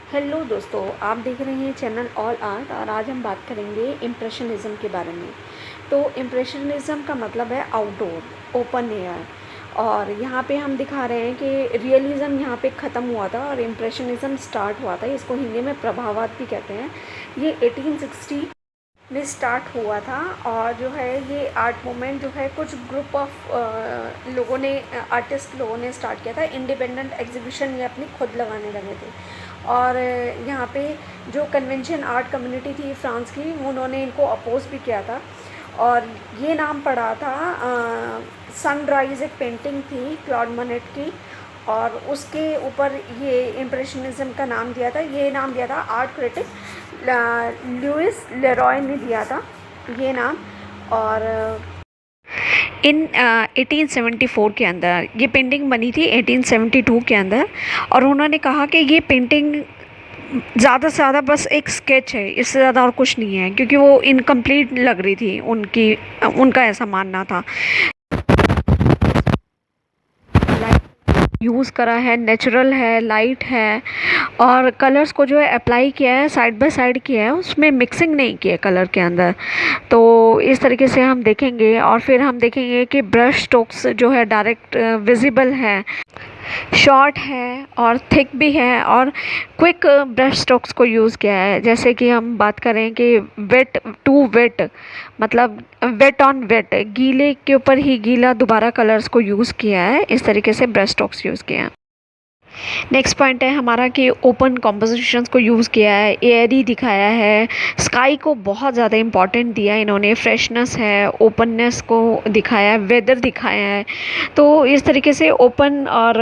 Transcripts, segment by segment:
Hello दोस्तों, आप देख रहे हैं चैनल ऑल आर्ट और आज हम बात करेंगे इम्प्रेशनिज़्म के बारे में। तो इम्प्रेशनिज़्म का मतलब है आउटडोर, ओपन एयर। और यहाँ पे हम दिखा रहे हैं कि रियलिज़्म यहाँ पे ख़त्म हुआ था और इम्प्रेशनिज़्म स्टार्ट हुआ था। इसको हिंदी में प्रभावात भी कहते हैं। ये 1860 में स्टार्ट हुआ था और जो है ये आर्ट मूवमेंट जो है कुछ ग्रुप ऑफ लोगों ने, आर्टिस्ट लोगों ने स्टार्ट किया था। इंडिपेंडेंट एग्जीबिशन ये अपनी खुद लगाने लगे थे। और यहाँ पे जो कन्वेंशन आर्ट कम्युनिटी थी फ्रांस की, उन्होंने इनको अपोज भी किया था। और ये नाम पड़ा था सनराइज़, एक पेंटिंग थी क्लॉड मोनेट की, और उसके ऊपर ये इम्प्रेशनिज़्म का नाम दिया था। ये नाम दिया था आर्ट क्रिटिक लुइस लेरॉय ने दिया था ये नाम। और इन 1874 के अंदर ये पेंटिंग बनी थी, 1872 के अंदर। और उन्होंने कहा कि ये पेंटिंग ज़्यादा से ज़्यादा बस एक स्केच है, इससे ज़्यादा और कुछ नहीं है, क्योंकि वो इनकम्प्लीट लग रही थी उनका ऐसा मानना था। यूज़ करा है, नेचुरल है, लाइट है, और कलर्स को जो है अप्लाई किया है, साइड बाय साइड किया है, उसमें मिक्सिंग नहीं की है कलर के अंदर। तो इस तरीके से हम देखेंगे और फिर हम देखेंगे कि ब्रश स्ट्रोक्स जो है डायरेक्ट विजिबल है, शॉर्ट है और थिक भी है, और क्विक ब्रश स्ट्रोक्स को यूज़ किया है। जैसे कि हम बात करें कि वेट टू वेट, मतलब वेट ऑन वेट, गीले के ऊपर ही गीला दोबारा कलर्स को यूज़ किया है। इस तरीके से ब्रश स्ट्रोक्स यूज़ किए हैं। नेक्स्ट पॉइंट है हमारा कि ओपन कॉम्पोजिशंस को यूज़ किया है, एयरी दिखाया है, स्काई को बहुत ज़्यादा इम्पॉर्टेंट दिया है इन्होंने, फ्रेशनेस है, ओपननेस को दिखाया है, वेदर दिखाया है। तो इस तरीके से ओपन और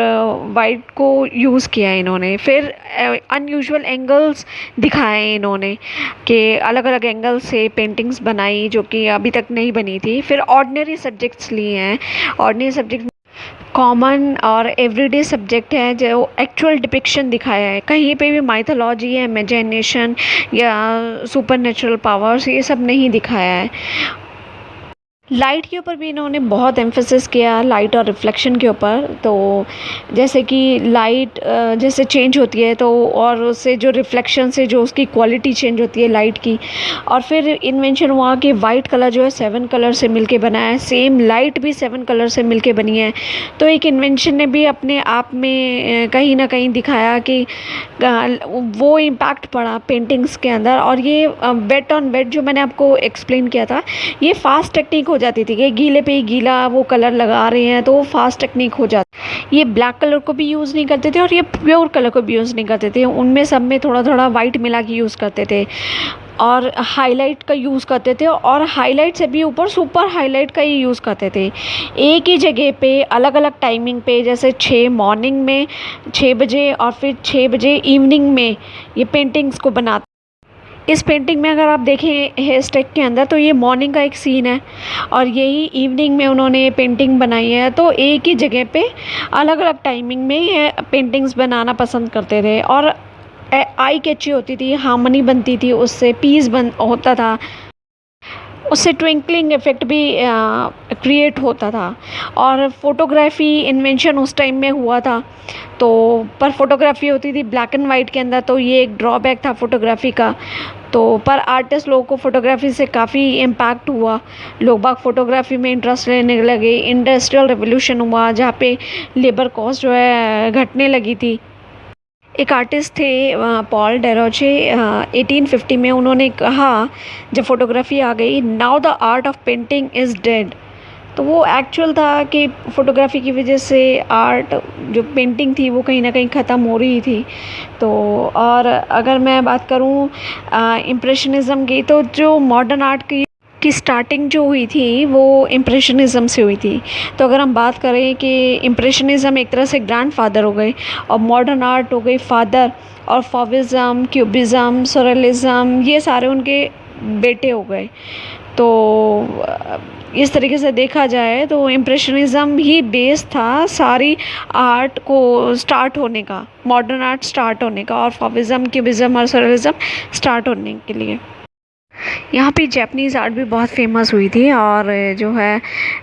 वाइट को यूज़ किया है इन्होंने। फिर अनयूजुअल एंगल्स दिखाए हैं इन्होंने कि अलग अलग एंगल से पेंटिंग्स बनाई जो कि अभी तक नहीं बनी थी। फिर ऑर्डिनरी सब्जेक्ट्स लिए हैं। ऑर्डिनरी सब्जेक्ट कॉमन और एवरीडे सब्जेक्ट है जो एक्चुअल डिपिक्शन दिखाया है। कहीं पे भी माइथोलॉजी या इमेजिनेशन या सुपर नेचुरल पावर्स ये सब नहीं दिखाया है। लाइट के ऊपर भी इन्होंने बहुत एम्फेसिस किया, लाइट और रिफ्लेक्शन के ऊपर। तो जैसे कि लाइट जैसे चेंज होती है तो और उससे जो रिफ्लेक्शन से जो उसकी क्वालिटी चेंज होती है लाइट की। और फिर इन्वेंशन हुआ कि वाइट कलर जो है 7 कलर से मिलके बना है, सेम लाइट भी 7 कलर से मिलके बनी है। तो एक इन्वेंशन ने भी अपने आप में कहीं ना कहीं दिखाया कि वो इम्पैक्ट पड़ा पेंटिंग्स के अंदर। और ये वेट ऑन वेट जो मैंने आपको एक्सप्लेन किया था, ये फास्ट टेक्निक हो जाती थी कि गीले पे ही गीला वो कलर लगा रहे हैं, तो वो फास्ट टेक्निक हो जाती। ये ब्लैक कलर को भी यूज़ नहीं करते थे और ये प्योर कलर को भी यूज़ नहीं करते थे, उनमें सब में थोड़ा थोड़ा वाइट मिला के यूज़ करते थे। और हाईलाइट का यूज़ करते थे, और हाईलाइट से भी ऊपर सुपर हाईलाइट का ही यूज़ करते थे। एक ही जगह पे अलग अलग टाइमिंग पे, जैसे 6 मॉर्निंग में 6 बजे और फिर 6 बजे इवनिंग में ये पेंटिंग्स को बनाते। इस पेंटिंग में अगर आप देखें हेयर स्टेक के अंदर, तो ये मॉर्निंग का एक सीन है और यही इवनिंग में उन्होंने पेंटिंग बनाई है। तो एक ही जगह पे अलग अलग टाइमिंग में ये पेंटिंग्स बनाना पसंद करते थे। और आई कैची होती थी, हार्मनी बनती थी, उससे पीस बन होता था, उससे ट्विंकलिंग इफ़ेक्ट भी क्रिएट होता था। और फोटोग्राफी इन्वेंशन उस टाइम में हुआ था। तो पर फोटोग्राफी होती थी ब्लैक एंड वाइट के अंदर, तो ये एक ड्रॉबैक था फोटोग्राफी का। तो पर आर्टिस्ट लोगों को फोटोग्राफी से काफ़ी इम्पैक्ट हुआ, लोग बाग फोटोग्राफी में इंटरेस्ट लेने लगे। इंडस्ट्रियल रिवोल्यूशन हुआ जहाँ पे लेबर कॉस्ट जो है घटने लगी थी। एक आर्टिस्ट थे पॉल डेरोचे, 1850 में उन्होंने कहा जब फोटोग्राफी आ गई, now the art of painting is dead. तो वो एक्चुअल था कि फ़ोटोग्राफी की वजह से आर्ट जो पेंटिंग थी वो कहीं ना कहीं ख़त्म हो रही थी। तो और अगर मैं बात करूँ इम्प्रेशनिज़म की, तो जो मॉडर्न आर्ट की स्टार्टिंग जो हुई थी वो इम्प्रेशनिज़म से हुई थी। तो अगर हम बात करें कि इम्प्रेशनिज़म एक तरह से ग्रैंडफादर हो गए और मॉडर्न आर्ट हो गई फादर, और फॉविज़म, क्यूबिज़म, सॉरेलिज़म ये सारे उनके बेटे हो गए। तो इस तरीके से देखा जाए तो इम्प्रेशनिज़म ही बेस था सारी आर्ट को स्टार्ट होने का, मॉडर्न आर्ट स्टार्ट होने का, और फॉविज़म, क्यूबिज़म और सॉरेलिज़म स्टार्ट होने के लिए। यहाँ पे जैपनीज़ आर्ट भी बहुत फेमस हुई थी। और जो है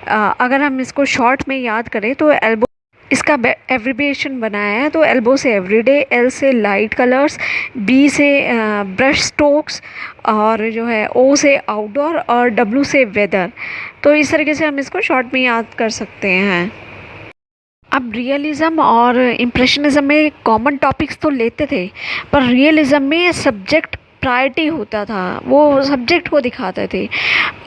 अगर हम इसको शॉर्ट में याद करें तो इसका एब्रिविएशन बनाया है, तो एल्बो से एवरीडे, एल से लाइट कलर्स, बी से ब्रश स्ट्रोक्स, और जो है ओ से आउटडोर, और डब्ल्यू से वेदर। तो इस तरीके से हम इसको शॉर्ट में याद कर सकते हैं। अब रियलिज़म और इम्प्रेशनिज़म में कॉमन टॉपिक्स तो लेते थे, पर रियलिज़म में सब्जेक्ट प्रायोरिटी होता था, वो सब्जेक्ट को दिखाते थे।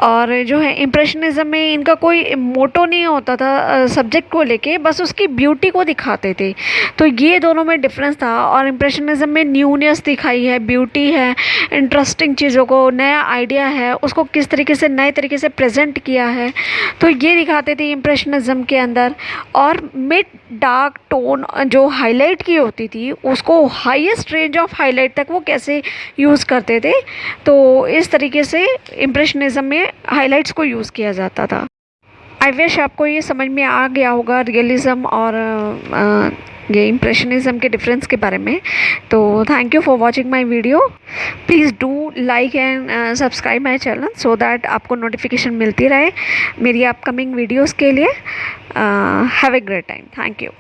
और जो है इम्प्रेशनिज़म में इनका कोई मोटो नहीं होता था सब्जेक्ट को लेके, बस उसकी ब्यूटी को दिखाते थे। तो ये दोनों में डिफरेंस था। और इम्प्रेशनिज़म में न्यूनेस दिखाई है, ब्यूटी है, इंटरेस्टिंग चीज़ों को, नया आइडिया है, उसको किस तरीके से नए तरीके से प्रेजेंट किया है, तो ये दिखाते थे इम्प्रेशनिज़म के अंदर। और मिड डार्क टोन जो हाईलाइट की होती थी, उसको हाईएस्ट रेंज ऑफ हाईलाइट तक वो कैसे यूज़ करते थे, तो इस तरीके से इम्प्रेशनिज़म में हाइलाइट्स को यूज़ किया जाता था। आई विश आपको ये समझ में आ गया होगा रियलिज़म और ये इम्प्रेशनिज़म के डिफरेंस के बारे में। तो thank you for watching my video. Please do like and subscribe my channel so that आपको नोटिफिकेशन मिलती रहे मेरी अपकमिंग वीडियोज़ के लिए। Have a great time. Thank you.